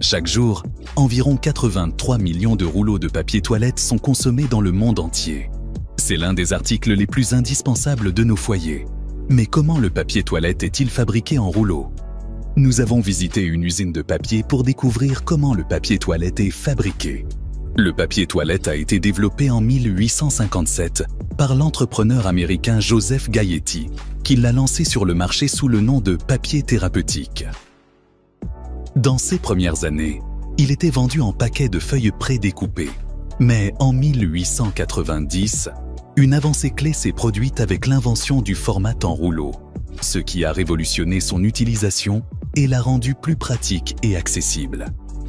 Chaque jour, environ 83 millions de rouleaux de papier toilette sont consommés dans le monde entier. C'est l'un des articles les plus indispensables de nos foyers. Mais comment le papier toilette est-il fabriqué en rouleaux? Nous avons visité une usine de papier pour découvrir comment le papier toilette est fabriqué. Le papier toilette a été développé en 1857 par l'entrepreneur américain Joseph Gayeti, qui l'a lancé sur le marché sous le nom de papier thérapeutique. Dans ses premières années, il était vendu en paquets de feuilles prédécoupées. Mais en 1890, une avancée clé s'est produite avec l'invention du format en rouleau, ce qui a révolutionné son utilisation et l'a rendu plus pratique et accessible.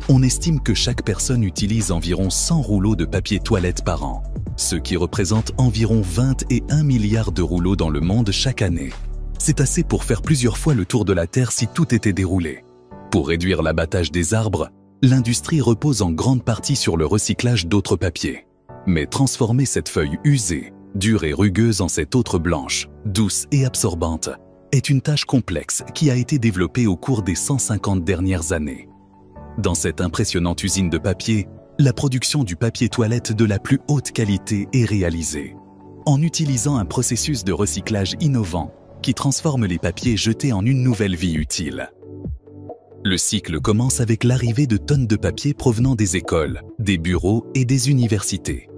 On estime que chaque personne utilise environ 100 rouleaux de papier toilette par an, ce qui représente environ 21 milliards de rouleaux dans le monde chaque année. C'est assez pour faire plusieurs fois le tour de la Terre si tout était déroulé. Pour réduire l'abattage des arbres, l'industrie repose en grande partie sur le recyclage d'autres papiers. Mais transformer cette feuille usée, dure et rugueuse en cette autre blanche, douce et absorbante, est une tâche complexe qui a été développée au cours des 150 dernières années. Dans cette impressionnante usine de papier, la production du papier toilette de la plus haute qualité est réalisée, en utilisant un processus de recyclage innovant qui transforme les papiers jetés en une nouvelle vie utile. Le cycle commence avec l'arrivée de tonnes de papier provenant des écoles, des bureaux et des universités.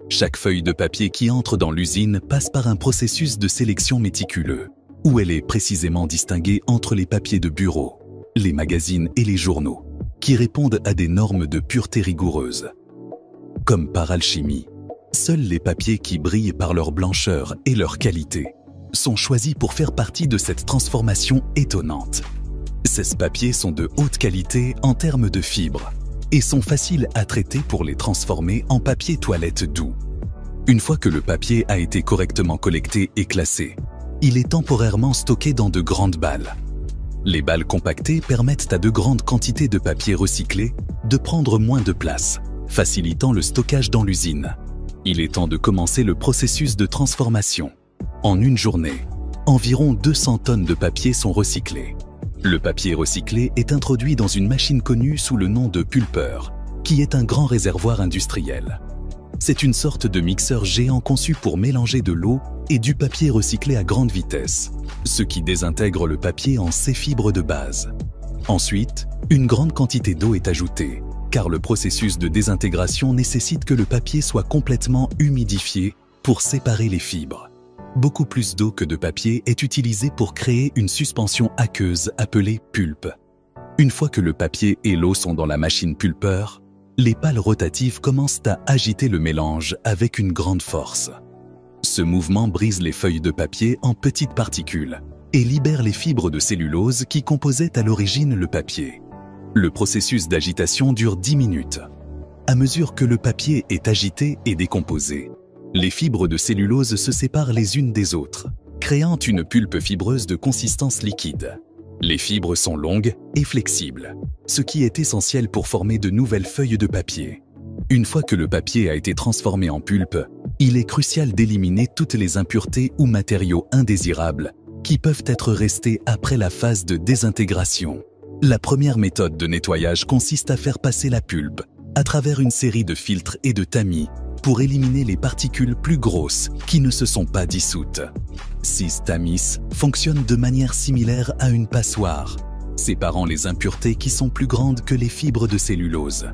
Chaque feuille de papier qui entre dans l'usine passe par un processus de sélection méticuleux, où elle est précisément distinguée entre les papiers de bureau, les magazines et les journaux, qui répondent à des normes de pureté rigoureuses. Comme par alchimie, seuls les papiers qui brillent par leur blancheur et leur qualité sont choisis pour faire partie de cette transformation étonnante. Ces papiers sont de haute qualité en termes de fibres et sont faciles à traiter pour les transformer en papier toilette doux. Une fois que le papier a été correctement collecté et classé, il est temporairement stocké dans de grandes balles. Les balles compactées permettent à de grandes quantités de papier recyclé de prendre moins de place, facilitant le stockage dans l'usine. Il est temps de commencer le processus de transformation. En une journée, environ 200 tonnes de papier sont recyclées. Le papier recyclé est introduit dans une machine connue sous le nom de pulpeur, qui est un grand réservoir industriel. C'est une sorte de mixeur géant conçu pour mélanger de l'eau et du papier recyclé à grande vitesse, ce qui désintègre le papier en ses fibres de base. Ensuite, une grande quantité d'eau est ajoutée, car le processus de désintégration nécessite que le papier soit complètement humidifié pour séparer les fibres. Beaucoup plus d'eau que de papier est utilisée pour créer une suspension aqueuse appelée pulpe. Une fois que le papier et l'eau sont dans la machine pulpeur, les pales rotatives commencent à agiter le mélange avec une grande force. Ce mouvement brise les feuilles de papier en petites particules et libère les fibres de cellulose qui composaient à l'origine le papier. Le processus d'agitation dure 10 minutes. À mesure que le papier est agité et décomposé, les fibres de cellulose se séparent les unes des autres, créant une pulpe fibreuse de consistance liquide. Les fibres sont longues et flexibles, ce qui est essentiel pour former de nouvelles feuilles de papier. Une fois que le papier a été transformé en pulpe, il est crucial d'éliminer toutes les impuretés ou matériaux indésirables qui peuvent être restés après la phase de désintégration. La première méthode de nettoyage consiste à faire passer la pulpe à travers une série de filtres et de tamis pour éliminer les particules plus grosses qui ne se sont pas dissoutes. Ces tamis fonctionnent de manière similaire à une passoire, séparant les impuretés qui sont plus grandes que les fibres de cellulose.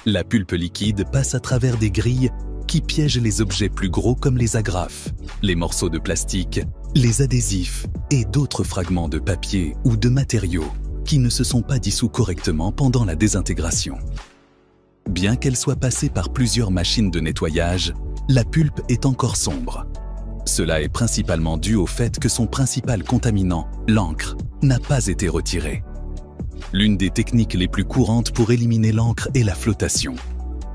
La pulpe liquide passe à travers des grilles qui piègent les objets plus gros comme les agrafes, les morceaux de plastique, les adhésifs et d'autres fragments de papier ou de matériaux qui ne se sont pas dissous correctement pendant la désintégration. Bien qu'elle soit passée par plusieurs machines de nettoyage, la pulpe est encore sombre. Cela est principalement dû au fait que son principal contaminant, l'encre, n'a pas été retiré. L'une des techniques les plus courantes pour éliminer l'encre est la flottation.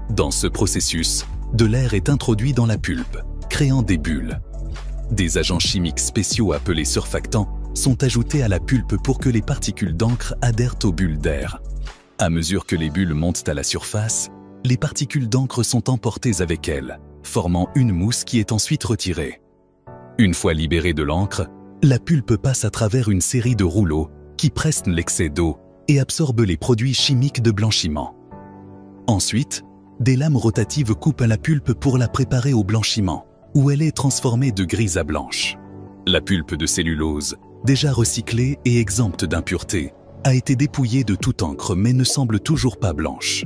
Dans ce processus, de l'air est introduit dans la pulpe, créant des bulles. Des agents chimiques spéciaux appelés surfactants sont ajoutés à la pulpe pour que les particules d'encre adhèrent aux bulles d'air. À mesure que les bulles montent à la surface, les particules d'encre sont emportées avec elles, formant une mousse qui est ensuite retirée. Une fois libérée de l'encre, la pulpe passe à travers une série de rouleaux qui pressent l'excès d'eau et absorbe les produits chimiques de blanchiment. Ensuite, des lames rotatives coupent la pulpe pour la préparer au blanchiment, où elle est transformée de grise à blanche. La pulpe de cellulose, déjà recyclée et exempte d'impuretés, a été dépouillée de toute encre mais ne semble toujours pas blanche.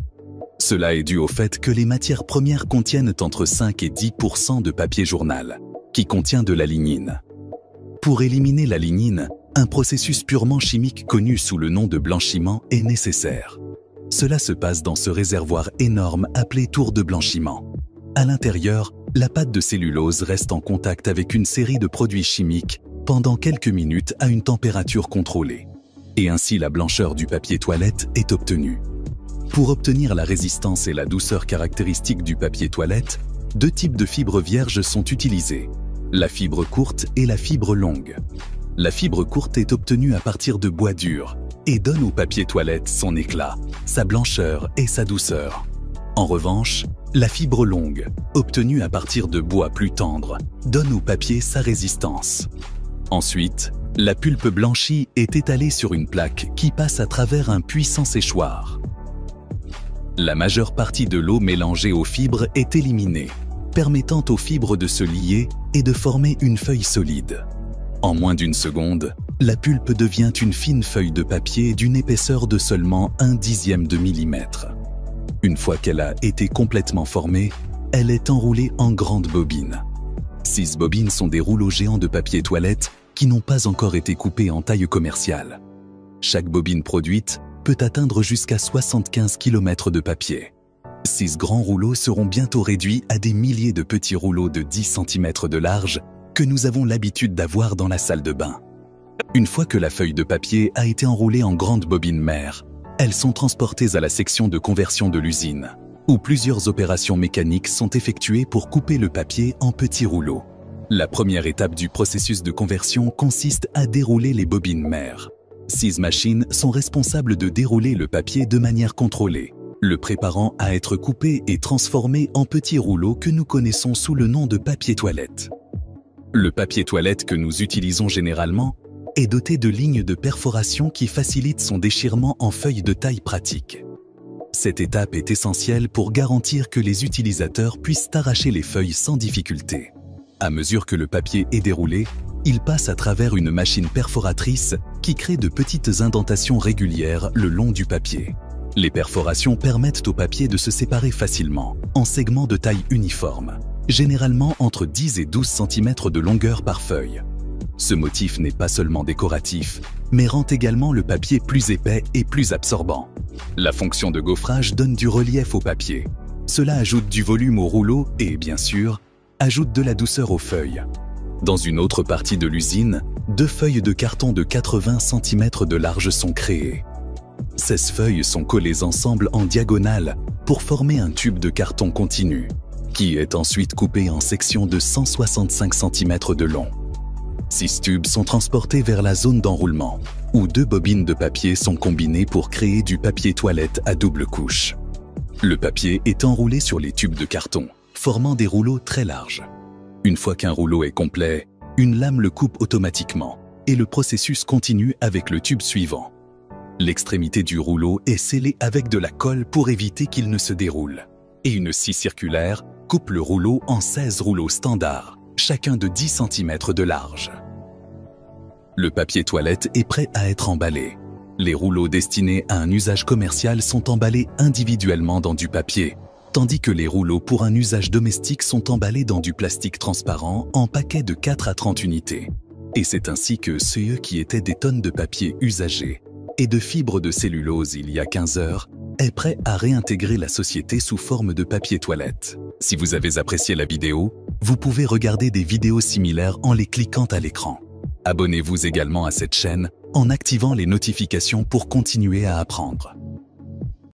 Cela est dû au fait que les matières premières contiennent entre 5 et 10% de papier journal, qui contient de la lignine. Pour éliminer la lignine, un processus purement chimique connu sous le nom de blanchiment est nécessaire. Cela se passe dans ce réservoir énorme appelé tour de blanchiment. À l'intérieur, la pâte de cellulose reste en contact avec une série de produits chimiques pendant quelques minutes à une température contrôlée. Et ainsi la blancheur du papier toilette est obtenue. Pour obtenir la résistance et la douceur caractéristiques du papier toilette, deux types de fibres vierges sont utilisées, la fibre courte et la fibre longue. La fibre courte est obtenue à partir de bois dur et donne au papier toilette son éclat, sa blancheur et sa douceur. En revanche, la fibre longue, obtenue à partir de bois plus tendre, donne au papier sa résistance. Ensuite, la pulpe blanchie est étalée sur une plaque qui passe à travers un puissant séchoir. La majeure partie de l'eau mélangée aux fibres est éliminée, permettant aux fibres de se lier et de former une feuille solide. En moins d'une seconde, la pulpe devient une fine feuille de papier d'une épaisseur de seulement 1/10 de millimètre. Une fois qu'elle a été complètement formée, elle est enroulée en grandes bobines. 6 bobines sont des rouleaux géants de papier toilette qui n'ont pas encore été coupés en taille commerciale. Chaque bobine produite peut atteindre jusqu'à 75 km de papier. 6 grands rouleaux seront bientôt réduits à des milliers de petits rouleaux de 10 cm de large que nous avons l'habitude d'avoir dans la salle de bain. Une fois que la feuille de papier a été enroulée en grandes bobines mères, elles sont transportées à la section de conversion de l'usine, où plusieurs opérations mécaniques sont effectuées pour couper le papier en petits rouleaux. La première étape du processus de conversion consiste à dérouler les bobines mères. 6 machines sont responsables de dérouler le papier de manière contrôlée, le préparant à être coupé et transformé en petits rouleaux que nous connaissons sous le nom de papier toilette. Le papier toilette que nous utilisons généralement est doté de lignes de perforation qui facilitent son déchirement en feuilles de taille pratique. Cette étape est essentielle pour garantir que les utilisateurs puissent arracher les feuilles sans difficulté. À mesure que le papier est déroulé, il passe à travers une machine perforatrice qui crée de petites indentations régulières le long du papier. Les perforations permettent au papier de se séparer facilement, en segments de taille uniforme, généralement entre 10 et 12 cm de longueur par feuille. Ce motif n'est pas seulement décoratif, mais rend également le papier plus épais et plus absorbant. La fonction de gaufrage donne du relief au papier. Cela ajoute du volume au rouleau et, bien sûr, ajoute de la douceur aux feuilles. Dans une autre partie de l'usine, 2 feuilles de carton de 80 cm de large sont créées. 16 feuilles sont collées ensemble en diagonale pour former un tube de carton continu, qui est ensuite coupé en sections de 165 cm de long. 6 tubes sont transportés vers la zone d'enroulement, où 2 bobines de papier sont combinées pour créer du papier toilette à double couche. Le papier est enroulé sur les tubes de carton, formant des rouleaux très larges. Une fois qu'un rouleau est complet, une lame le coupe automatiquement et le processus continue avec le tube suivant. L'extrémité du rouleau est scellée avec de la colle pour éviter qu'il ne se déroule. Et une scie circulaire coupe le rouleau en 16 rouleaux standards, chacun de 10 cm de large. Le papier toilette est prêt à être emballé. Les rouleaux destinés à un usage commercial sont emballés individuellement dans du papier, tandis que les rouleaux pour un usage domestique sont emballés dans du plastique transparent en paquets de 4 à 30 unités. Et c'est ainsi que ceux qui étaient des tonnes de papier usagé et de fibres de cellulose il y a 15 heures est prêt à réintégrer la société sous forme de papier toilette. Si vous avez apprécié la vidéo, vous pouvez regarder des vidéos similaires en les cliquant à l'écran. Abonnez-vous également à cette chaîne en activant les notifications pour continuer à apprendre.